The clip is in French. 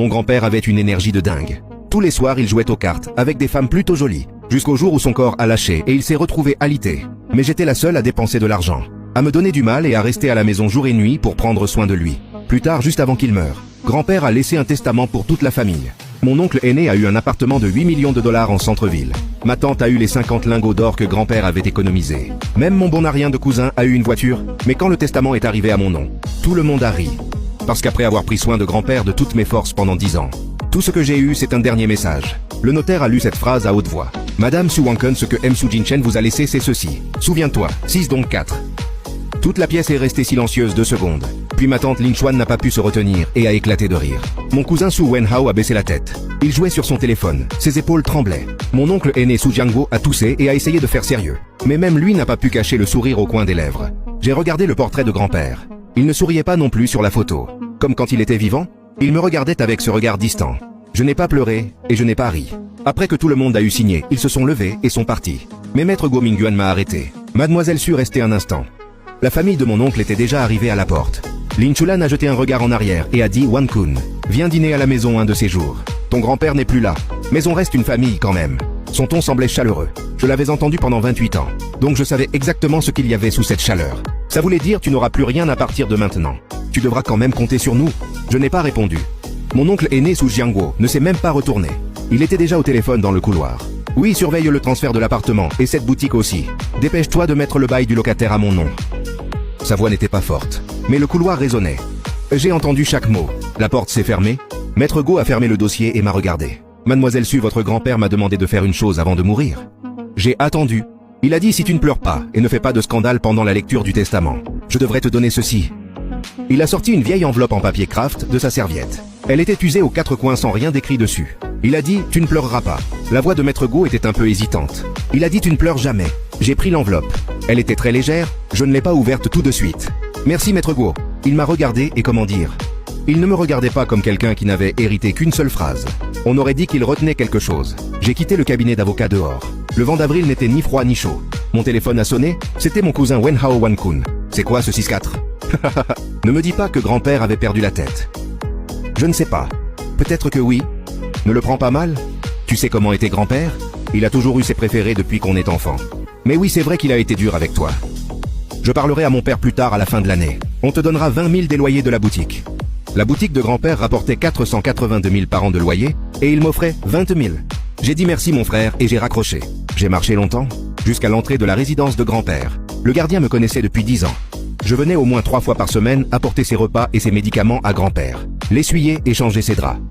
Mon grand-père avait une énergie de dingue. Tous les soirs, il jouait aux cartes, avec des femmes plutôt jolies, jusqu'au jour où son corps a lâché et il s'est retrouvé alité. Mais j'étais la seule à dépenser de l'argent, à me donner du mal et à rester à la maison jour et nuit pour prendre soin de lui. Plus tard, juste avant qu'il meure, grand-père a laissé un testament pour toute la famille. Mon oncle aîné a eu un appartement de 8 millions de dollars en centre-ville. Ma tante a eu les 50 lingots d'or que grand-père avait économisés. Même mon bon arien de cousin a eu une voiture, mais quand le testament est arrivé à mon nom, tout le monde a ri. Parce qu'après avoir pris soin de grand-père de toutes mes forces pendant 10 ans, tout ce que j'ai eu, c'est un dernier message. Le notaire a lu cette phrase à haute voix. Madame Su Wanken, ce que M. Su Jinchen vous a laissé, c'est ceci. Souviens-toi, 6 donc 4. Toute la pièce est restée silencieuse 2 secondes. Puis ma tante Lin Chuan n'a pas pu se retenir et a éclaté de rire. Mon cousin Su Wenhao a baissé la tête. Il jouait sur son téléphone. Ses épaules tremblaient. Mon oncle aîné Su Jiangbo a toussé et a essayé de faire sérieux. Mais même lui n'a pas pu cacher le sourire au coin des lèvres. J'ai regardé le portrait de grand-père. Il ne souriait pas non plus sur la photo. Comme quand il était vivant, il me regardait avec ce regard distant. Je n'ai pas pleuré et je n'ai pas ri. Après que tout le monde a eu signé, ils se sont levés et sont partis. Mais maître Guo Mingyuan m'a arrêté. Mademoiselle Su restait un instant. La famille de mon oncle était déjà arrivée à la porte. Lin Chulan a jeté un regard en arrière et a dit « Wan-kun, viens dîner à la maison un de ces jours. Ton grand-père n'est plus là, mais on reste une famille quand même. » Son ton semblait chaleureux. Je l'avais entendu pendant 28 ans, donc je savais exactement ce qu'il y avait sous cette chaleur. Ça voulait dire « Tu n'auras plus rien à partir de maintenant. Tu devras quand même compter sur nous. » Je n'ai pas répondu. Mon oncle aîné Su Jiangbo ne s'est même pas retourné. Il était déjà au téléphone dans le couloir. « Oui, surveille le transfert de l'appartement et cette boutique aussi. Dépêche-toi de mettre le bail du locataire à mon nom. » Sa voix n'était pas forte, mais le couloir résonnait. J'ai entendu chaque mot. La porte s'est fermée. Maître Go a fermé le dossier et m'a regardé. Mademoiselle Su, votre grand-père m'a demandé de faire une chose avant de mourir. J'ai attendu. Il a dit si tu ne pleures pas et ne fais pas de scandale pendant la lecture du testament, je devrais te donner ceci. Il a sorti une vieille enveloppe en papier craft de sa serviette. Elle était usée aux 4 coins sans rien d'écrit dessus. Il a dit tu ne pleureras pas. La voix de Maître Go était un peu hésitante. Il a dit tu ne pleures jamais. J'ai pris l'enveloppe. Elle était très légère, je ne l'ai pas ouverte tout de suite. Merci Maître Guo. Il m'a regardé et comment dire. Il ne me regardait pas comme quelqu'un qui n'avait hérité qu'une seule phrase. On aurait dit qu'il retenait quelque chose. J'ai quitté le cabinet d'avocat dehors. Le vent d'avril n'était ni froid ni chaud. Mon téléphone a sonné, c'était mon cousin Wenhao Wan-kun. C'est quoi ce 6-4 ? Ne me dis pas que grand-père avait perdu la tête. Je ne sais pas. Peut-être que oui. Ne le prends pas mal ? Tu sais comment était grand-père ? Il a toujours eu ses préférés depuis qu'on est enfant. Mais oui, c'est vrai qu'il a été dur avec toi. Je parlerai à mon père plus tard à la fin de l'année. On te donnera 20 000 des loyers de la boutique. La boutique de grand-père rapportait 482 000 par an de loyer et il m'offrait 20 000. J'ai dit merci mon frère et j'ai raccroché. J'ai marché longtemps, jusqu'à l'entrée de la résidence de grand-père. Le gardien me connaissait depuis 10 ans. Je venais au moins 3 fois par semaine apporter ses repas et ses médicaments à grand-père, l'essuyer et changer ses draps.